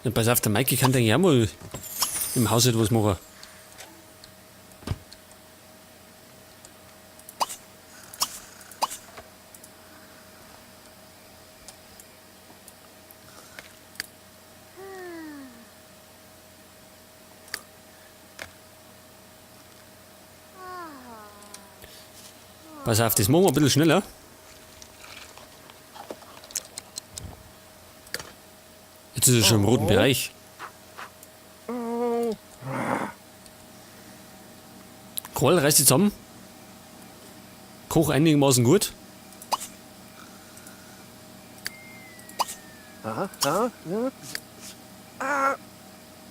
Ja, pass auf, der Mikey kann eigentlich auch mal im Haus etwas machen. Pass auf, das machen wir ein bisschen schneller. Jetzt ist er schon im roten Bereich. Karl, reiß dich zusammen. Koch einigermaßen gut.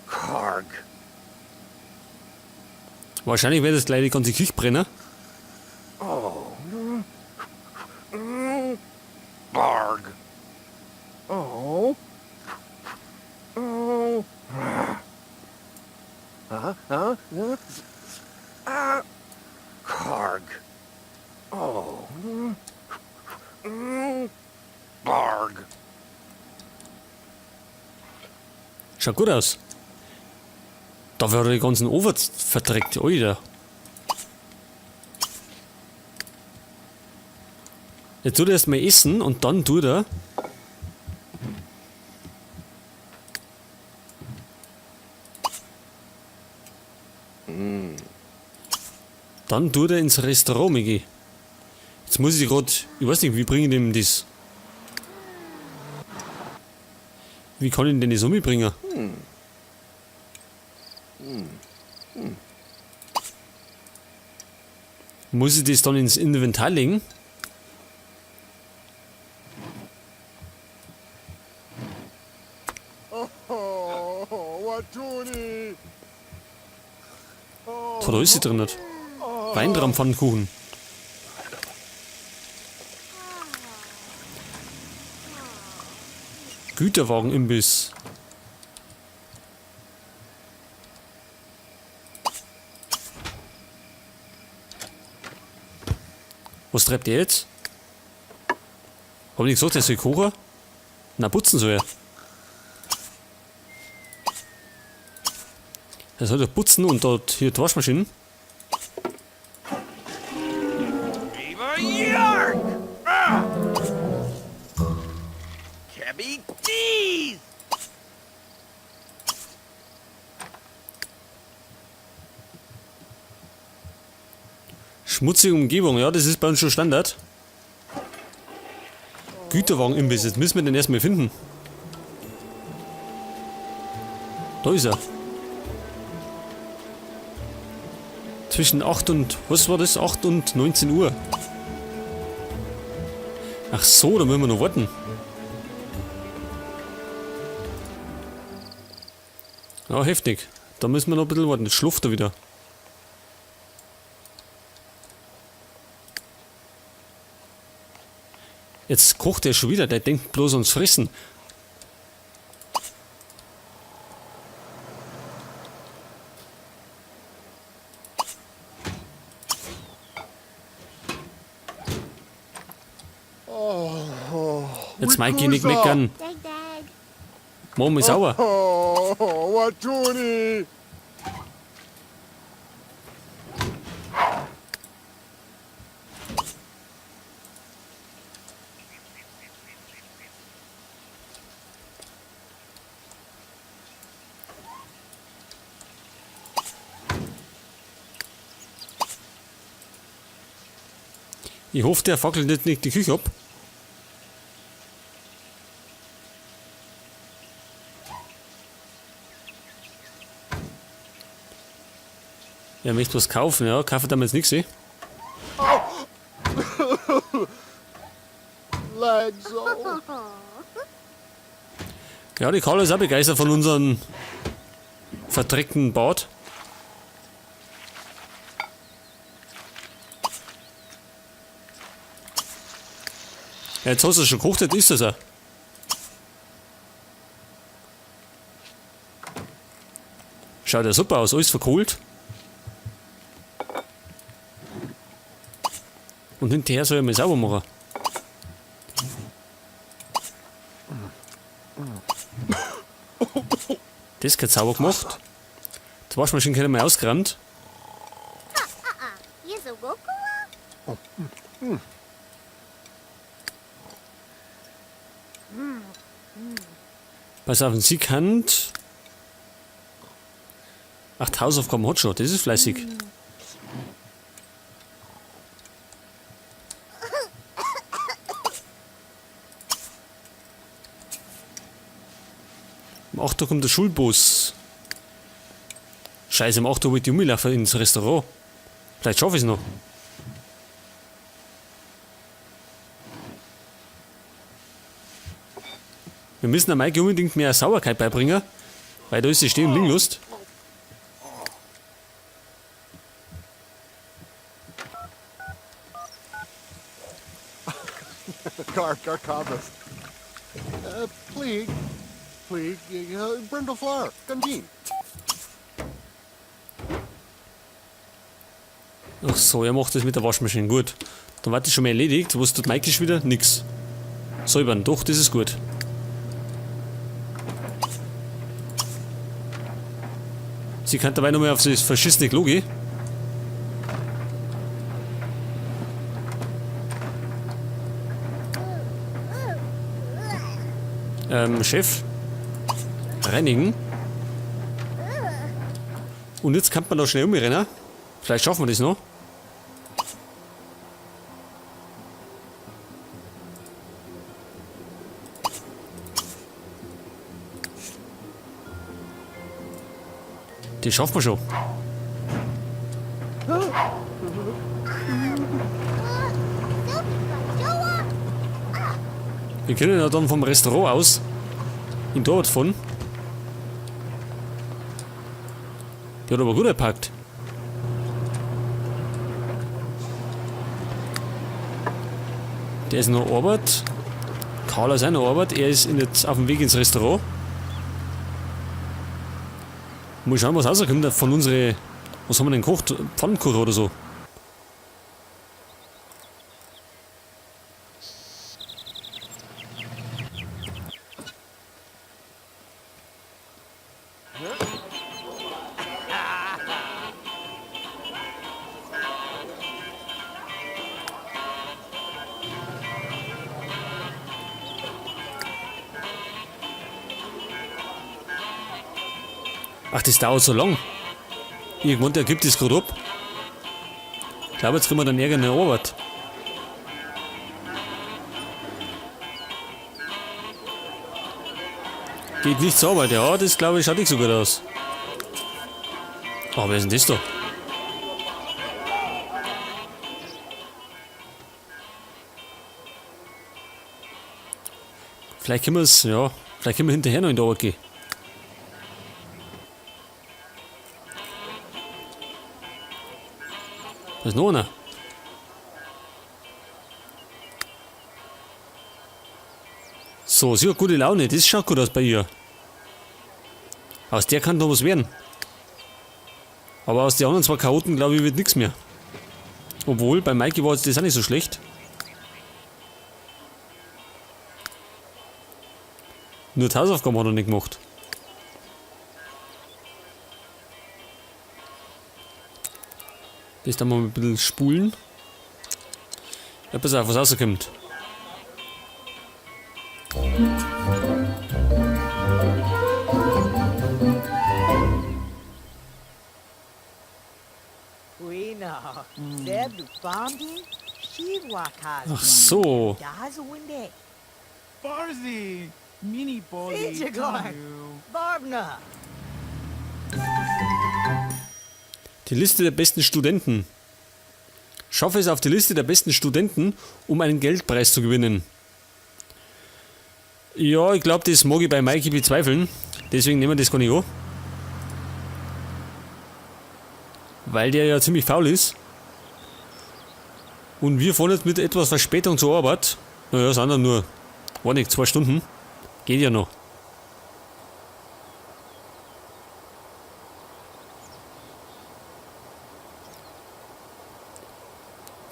Karg. Wahrscheinlich wird das gleich die ganze Küche brennen. Barg. Oh. Oh. Karg. Oh. Barg. Schaut gut aus. Da wird er die ganzen Ofen verdreckt, Alter. Jetzt tut er erstmal essen und dann tut er. Dann tut er ins Restaurant gehen. Jetzt muss ich gerade. Ich weiß nicht, wie bringe ich dem das? Wie kann ich denn das umbringen? Muss ich das dann ins Inventar legen? What tun Da ist sie drin. Nicht. Weintraumpfannkuchen. Güterwagen-Imbiss. Was treibt der jetzt? Hab ich gesagt, der soll kochen? Na, putzen soll er. Er soll doch putzen und dort hier die Waschmaschine. Viva York! Ah! Cabby Cheese! Schmutzige Umgebung, ja, das ist bei uns schon Standard. Güterwagen-Imbiss, jetzt müssen wir den erstmal finden. Da ist er. Zwischen 8 und, was war das? 8 und 19 Uhr. Ach so, da müssen wir noch warten. Ja, heftig. Da müssen wir noch ein bisschen warten. Jetzt schluft er wieder. Jetzt kocht er schon wieder. Der denkt bloß ans Fressen. Jetzt Mikey nicht meckern. Dag, dag. Mom ist sauer. Oh, what tun Ich hoffe, der fackelt jetzt nicht die Küche ab. Er möchte was kaufen, ja. Kaufen wir jetzt nichts, eh? Like so. Ja, die Carla ist auch begeistert von unserem verdreckten Bad. Ja, jetzt hast du es schon gekocht, jetzt ist es auch. Schaut ja super aus, alles verkohlt. Und hinterher soll ich mal sauber machen. Das kein sauber gemacht. Die Waschmaschine können wir ausgerannt. Pass auf, sie kann. Ach, die Hausaufgaben hat schon, das ist fleißig. Um 8 Uhr kommt der Schulbus. Scheiße, um 8 Uhr wollte ich umlaufen ins Restaurant. Vielleicht schaffe ich es noch. Wir müssen der Maike unbedingt mehr Sauberkeit beibringen, weil da ist sie stehen und liegen Lust. Carcabas. Please, Brindle Flower, Gandine. Ach so, er macht das mit der Waschmaschine. Gut. Dann war das schon mal erledigt. Was tut Maike schon wieder? Nix. Säubern. Doch, das ist gut. Sie kann dabei nochmal auf das verschissene Klo gehen. Chef. Reinigen. Und jetzt kann man da schnell umrennen. Vielleicht schaffen wir das noch. Die schaffen wir schon. Wir können ja dann vom Restaurant aus in dort fahren. Die hat aber gut gepackt. Der ist noch Arbeit. Carla ist auch noch Arbeit. Er ist jetzt auf dem Weg ins Restaurant. Mal schauen, was rauskommt von unsere. Was haben wir denn gekocht? Pfannkuchen oder so. Ach, das dauert so lang. Irgendwann der gibt es gerade ab. Ich glaube, jetzt kriegen wir dann irgendeine Arbeit. Geht nicht zur Arbeit, ja, das glaube ich schaut nicht so gut aus. Oh, wer ist denn das da? Vielleicht können wir es, ja, vielleicht können wir hinterher noch in die Arbeit gehen. Da ist noch einer. So, sie hat gute Laune, das schaut gut aus bei ihr. Aus der kann noch was werden. Aber aus den anderen zwei Chaoten, glaube ich, wird nichts mehr. Obwohl, bei Maike war jetzt das auch nicht so schlecht. Nur die Hausaufgaben hat er nicht gemacht. Das dann mal ein bisschen spulen. Ja, pass auf, was rauskommt. Ach so. Barzi, mini body, Barbna. Die Liste der besten Studenten. Schaffe es auf die Liste der besten Studenten, um einen Geldpreis zu gewinnen. Ja, ich glaube, das mag ich bei Maike bezweifeln. Deswegen nehmen wir das gar nicht an. Weil der ja ziemlich faul ist. Und wir fahren jetzt mit etwas Verspätung zur Arbeit. Naja, es sind dann nur, war nicht, 2 Stunden. Geht ja noch.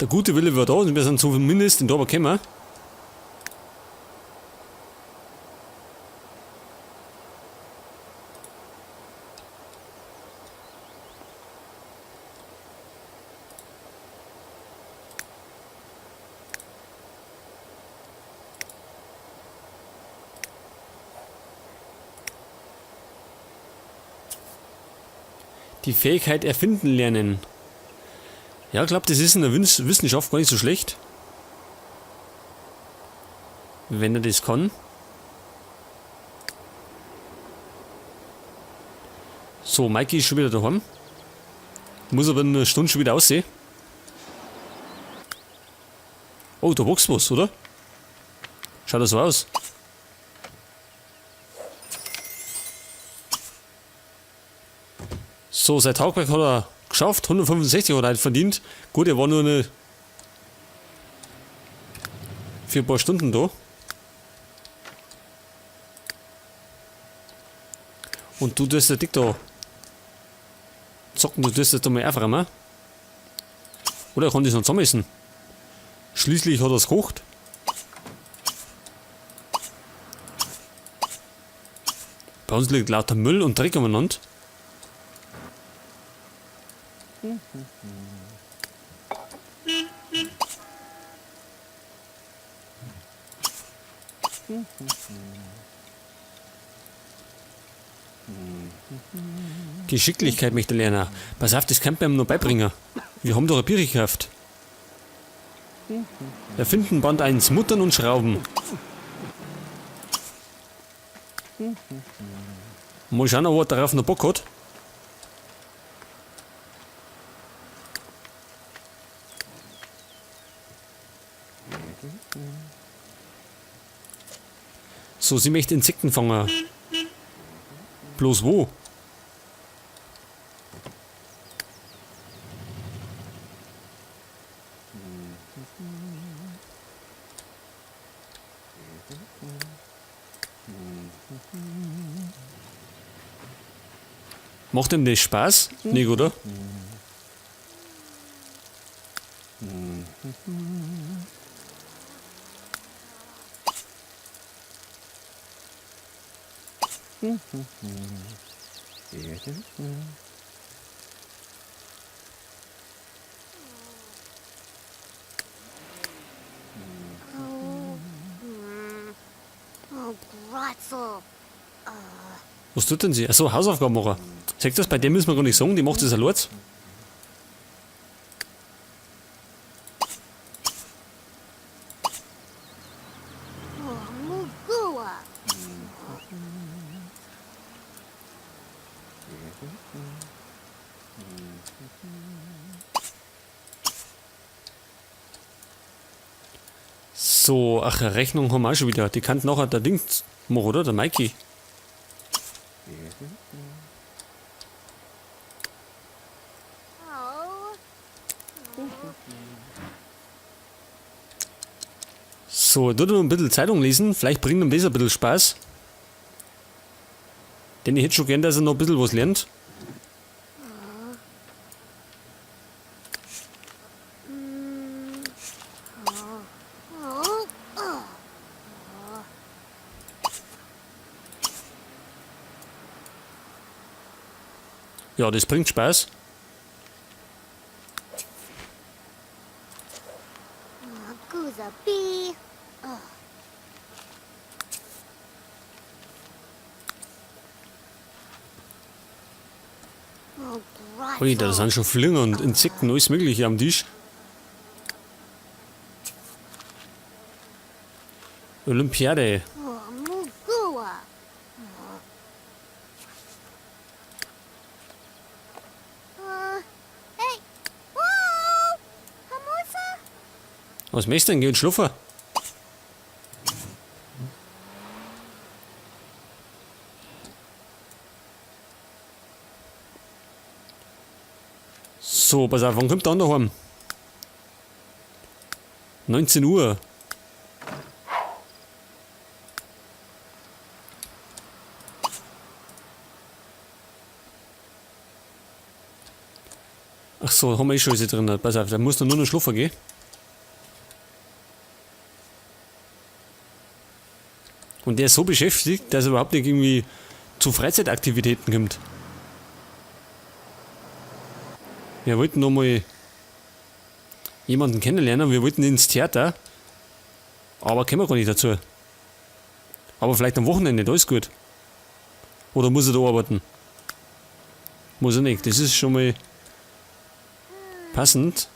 Der gute Wille war da und wir sind zumindest in der Arbeit gekommen. Die Fähigkeit erfinden lernen. Ja, ich glaube, das ist in der Wissenschaft gar nicht so schlecht. Wenn er das kann. So, Mikey ist schon wieder daheim. Muss aber in einer Stunde schon wieder aussehen. Oh, da wächst was, oder? Schaut das so aus. So, sein Tagwerk hat er geschafft. 165 hat er halt verdient. Gut, er war nur für ein paar Stunden da. Und du tust dich da zocken, du tust das da mal aufräumen. Oder er kann das noch zusammenessen. Schließlich hat er es gekocht. Bei uns liegt lauter Müll und Dreck umeinander. Geschicklichkeit möchte er lernen. Pass auf, das kann man ihm noch beibringen. Wir haben doch eine Bierkraft. Erfinden Band 1, Muttern und Schrauben. Mal schauen, ob er darauf noch Bock hat. So, sie möchte Insekten fangen. Bloß wo? Macht ihm das Spaß? Nicht, oder? Oh, Bratzel. Was tut denn sie? Achso, Hausaufgaben machen. Sagt das, bei dem müssen wir gar nicht sagen, die macht das allein. Oh, Mugua. So, ach, eine Rechnung haben wir auch schon wieder. Die kann nachher der Ding machen, oder? Der Mikey. Oh. So, tut noch ein bisschen Zeitung lesen. Vielleicht bringt ihm das ein bisschen Spaß. Denn ich hätte schon gern, dass er noch ein bisschen was lernt. Oh. Oh. Ja, das bringt Spaß. Guza bee. Oh, Ui, da Bratzel. sind schon Fliegen und Insekten, alles Mögliche am Tisch. Olympiade. Oh, Mugua. Hey. Whoa. Hamusa. Was möchtest du denn? Geh schlafen. So, pass auf, wann kommt der andere heim? 19 Uhr. Ach so, haben wir eh schon alles drin. Pass auf, der muss dann nur noch schlafen gehen. Und der ist so beschäftigt, dass er überhaupt nicht irgendwie zu Freizeitaktivitäten kommt. Wir wollten noch mal jemanden kennenlernen, wir wollten ins Theater, aber kommen wir gar nicht dazu. Aber vielleicht am Wochenende, da ist gut. Oder muss er da arbeiten? Muss er nicht. Das ist schon mal passend.